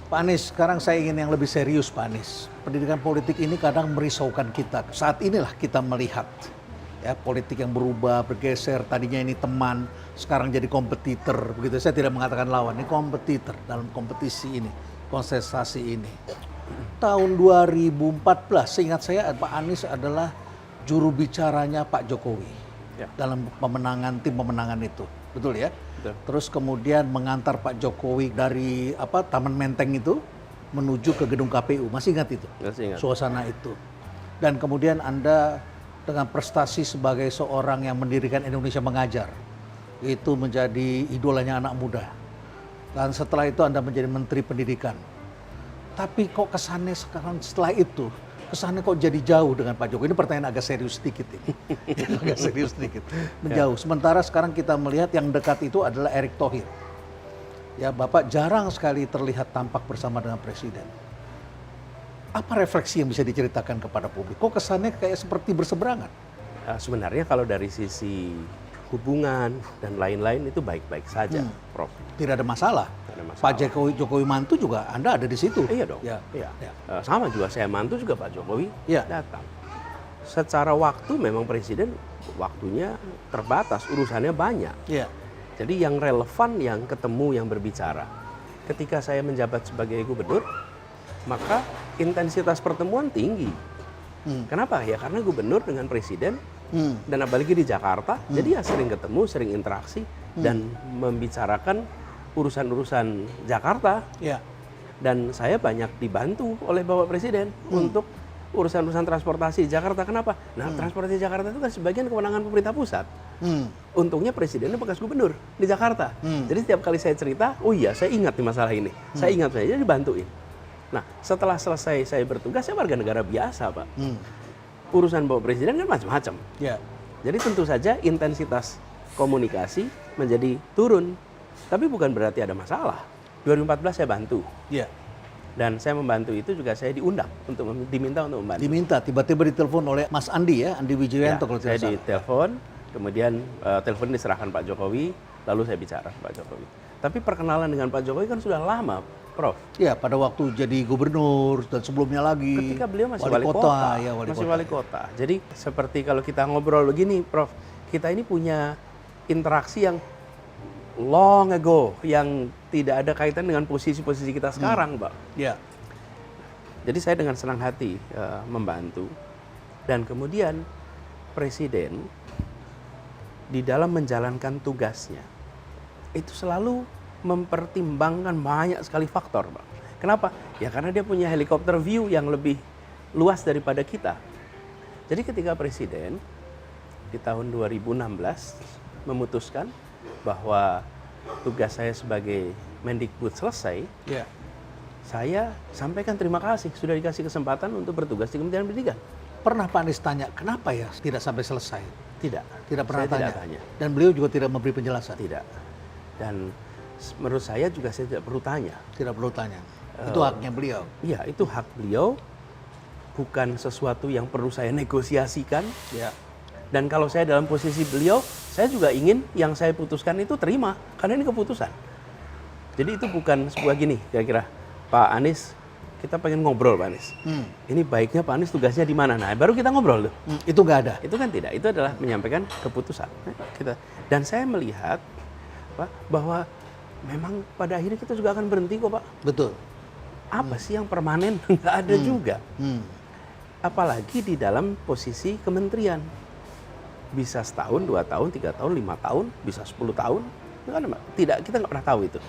Pak Anies, sekarang saya ingin yang lebih serius, Pak Anies. Pendidikan politik ini kadang merisaukan kita. Saat inilah kita melihat ya politik yang berubah, bergeser. Tadinya ini teman, sekarang jadi kompetitor. Begitu. Saya tidak mengatakan lawan, ini kompetitor dalam kompetisi ini, kontestasi ini. Tahun 2014, seingat saya Pak Anies adalah juru bicaranya Pak Jokowi dalam tim pemenangan itu, betul ya? Betul. Terus kemudian mengantar Pak Jokowi dari Taman Menteng itu menuju ke gedung KPU, masih ingat itu? Masih ingat. Suasana itu. Dan kemudian Anda dengan prestasi sebagai seorang yang mendirikan Indonesia Mengajar, itu menjadi idolanya anak muda. Dan setelah itu Anda menjadi Menteri Pendidikan. Tapi kok kesannya sekarang setelah itu, kesannya kok jadi jauh dengan Pak Jokowi? Ini pertanyaan agak serius sedikit ini. Agak serius sedikit. Menjauh. Sementara sekarang kita melihat yang dekat itu adalah Erick Thohir. Ya, Bapak jarang sekali terlihat tampak bersama dengan Presiden. Apa refleksi yang bisa diceritakan kepada publik? Kok kesannya kayak seperti berseberangan? Sebenarnya kalau dari sisi hubungan dan lain-lain itu baik-baik saja, Prof. Tidak ada masalah. Pak Jokowi mantu juga Anda ada di situ. Iya dong. Ya. Sama juga saya mantu juga Pak Jokowi datang. Secara waktu memang Presiden waktunya terbatas, urusannya banyak. Ya. Jadi yang relevan yang ketemu, yang berbicara. Ketika saya menjabat sebagai gubernur, maka intensitas pertemuan tinggi. Kenapa? Ya karena gubernur dengan Presiden dan apalagi di Jakarta, jadi ya sering ketemu, sering interaksi dan membicarakan urusan-urusan Jakarta. Ya. Dan saya banyak dibantu oleh Bapak Presiden untuk urusan-urusan transportasi di Jakarta. Kenapa? Nah, transportasi Jakarta itu kan sebagian kewenangan pemerintah pusat. Untungnya Presidennya bekas gubernur di Jakarta. Jadi setiap kali saya cerita, oh iya saya ingat di masalah ini. Saya ingat, saya jadi dibantuin. Nah, setelah selesai saya bertugas, saya warga negara biasa, Pak. Urusan Bapak Presiden kan macam-macam. Ya. Jadi tentu saja intensitas komunikasi menjadi turun. Tapi bukan berarti ada masalah. 2014 saya bantu. Ya. Dan saya membantu itu juga saya diundang diminta untuk membantu. Diminta, tiba-tiba ditelepon oleh Mas Andi ya, Andi Wijayanto kalau saya tidak salah. ditelepon, kemudian telepon diserahkan Pak Jokowi, lalu saya bicara Pak Jokowi. Tapi perkenalan dengan Pak Jokowi kan sudah lama, Prof. Ya, pada waktu jadi gubernur dan sebelumnya lagi. Ketika beliau masih wali kota. Wali kota. Jadi seperti kalau kita ngobrol begini, Prof, kita ini punya interaksi yang long ago, yang tidak ada kaitan dengan posisi-posisi kita sekarang, Pak. Ya. Jadi saya dengan senang hati membantu. Dan kemudian Presiden di dalam menjalankan tugasnya itu selalu mempertimbangkan banyak sekali faktor, Pak. Kenapa? Ya karena dia punya helikopter view yang lebih luas daripada kita. Jadi ketika Presiden di tahun 2016 memutuskan bahwa tugas saya sebagai Mendikbud selesai, saya sampaikan terima kasih sudah dikasih kesempatan untuk bertugas di Kementerian Pendidikan. Pernah Pak Anies tanya, kenapa ya tidak sampai selesai? Tidak. Tidak pernah saya tanya. tanya. Dan beliau juga tidak memberi penjelasan? Tidak. Dan menurut saya juga saya tidak perlu tanya. Tidak perlu tanya. Itu haknya beliau. Iya, itu hak beliau. Bukan sesuatu yang perlu saya negosiasikan. Ya. Dan kalau saya dalam posisi beliau, saya juga ingin yang saya putuskan itu terima. Karena ini keputusan. Jadi itu bukan sebuah gini, kira-kira. Pak Anies, kita pengen ngobrol Pak Anies. Ini baiknya Pak Anies tugasnya di mana? Nah, baru kita ngobrol tuh. Itu nggak ada? Itu kan tidak. Itu adalah menyampaikan keputusan. Dan saya melihat Pak, bahwa memang pada akhirnya kita juga akan berhenti kok, Pak. Betul. Apa sih yang permanen? Nggak ada juga. Apalagi di dalam posisi kementerian. Bisa setahun, 2 tahun, 3 tahun, 5 tahun, bisa 10 tahun. Kita nggak pernah tahu itu.